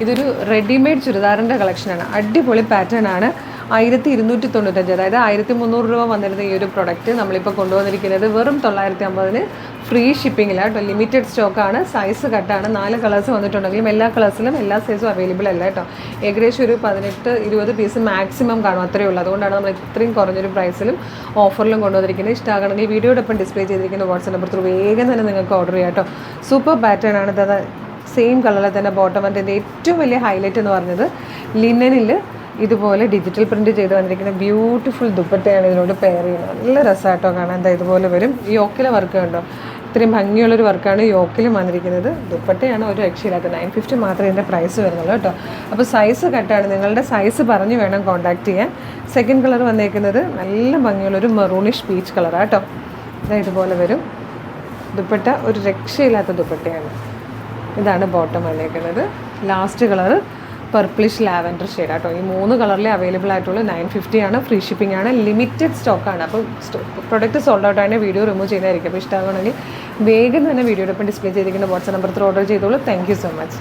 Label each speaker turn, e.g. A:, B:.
A: ഇതൊരു റെഡിമെയ്ഡ് ചുരിദാറിൻ്റെ കളക്ഷനാണ്. അടിപൊളി പാറ്റേൺ ആണ്. 1295, അതായത് 1300 രൂപ വന്നിരുന്ന ഈ ഒരു പ്രൊഡക്റ്റ് നമ്മളിപ്പോൾ കൊണ്ടുവന്നിരിക്കുന്നത് വെറും 950-ന് ഫ്രീ ഷിപ്പിങ്ങിലാണ് കേട്ടോ. ലിമിറ്റഡ് സ്റ്റോക്കാണ്. സൈസ് കട്ടാണ്. 4 കളേഴ്സ് വന്നിട്ടുണ്ടെങ്കിലും എല്ലാ കളേഴ്സിലും എല്ലാ സൈസും അവൈലബിൾ അല്ല കേട്ടോ. ഏകദേശം ഒരു 18-20 പീസ് മാക്സിമം കാണും, അത്രയേ ഉള്ളൂ. അതുകൊണ്ടാണ് നമ്മൾ ഇത്രയും കുറഞ്ഞൊരു പ്രൈസിലും ഓഫറിലും കൊണ്ടുവന്നിരിക്കുന്നത്. ഇഷ്ടമാകണമെങ്കിൽ വീഡിയോടൊപ്പം ഡിസ്പ്ലേ ചെയ്തിരിക്കുന്ന വാട്സ്ആപ്പ് നമ്പർ ത്രൂ വേഗം തന്നെ നിങ്ങൾക്ക് ഓർഡർ ചെയ്യാം കേട്ടോ. സൂപ്പർ പാറ്റേൺ ആണ്. ഇത് സെയിം കളറിൽ തന്നെ ബോട്ടം. അതിൻ്റെ ഏറ്റവും വലിയ ഹൈലൈറ്റ് എന്ന് പറഞ്ഞത് ലിനനിൽ ഇതുപോലെ ഡിജിറ്റൽ പ്രിൻറ്റ് ചെയ്ത് വന്നിരിക്കുന്ന ബ്യൂട്ടിഫുൾ ദുപ്പട്ടയാണ് ഇതിനോട് പെയർ ചെയ്യുന്നത്. നല്ല രസമായിട്ടോ കാണാൻ. എന്താ ഇതുപോലെ വരും. യോക്കിലെ വർക്ക് കണ്ടോ, ഇത്രയും ഭംഗിയുള്ളൊരു വർക്കാണ് യോക്കിലും വന്നിരിക്കുന്നത്. ദുപ്പട്ടയാണ് ഒരു രക്ഷയില്ലാത്ത. 950 മാത്രമേ ഇതിൻ്റെ പ്രൈസ് വരുന്നുള്ളൂ കേട്ടോ. അപ്പോൾ സൈസ് കട്ടാണ്. നിങ്ങളുടെ സൈസ് പറഞ്ഞ് വേണം കോൺടാക്ട് ചെയ്യാൻ. സെക്കൻഡ് കളർ വന്നേക്കുന്നത് നല്ല ഭംഗിയുള്ളൊരു മെറൂണിഷ് പീച്ച് കളറാണ് കേട്ടോ. ഇതുപോലെ വരും. ദുപ്പട്ട ഒരു രക്ഷയില്ലാത്ത ദുപ്പട്ടയാണ്. ഇതാണ് ബോട്ടം വന്നേക്കുന്നത്. Last colour purplish lavender shade കേട്ടോ. ഈ 3 കളറിലേ അവൈലബിൾ ആയിട്ടുള്ളൂ. 950 ആണ്. ഫ്രീ ഷിപ്പിംഗ് ആണ്. ലിമിറ്റഡ് സ്റ്റോക്കാണ്. അപ്പോൾ പ്രൊഡക്റ്റ് സോൾഡ് ഔട്ട് ആയതിനെ വീഡിയോ റിമൂവ് ചെയ്തായിരിക്കും. അപ്പോൾ ഇഷ്ടമാണെങ്കിൽ വേഗം തന്നെ വീഡിയോടൊപ്പം ഡിസ്പ്ലേ ചെയ്തിരിക്കുന്ന വാട്സ്ആപ്പ് നമ്പർ ഓർഡർ ചെയ്തോളൂ. Thank you so much.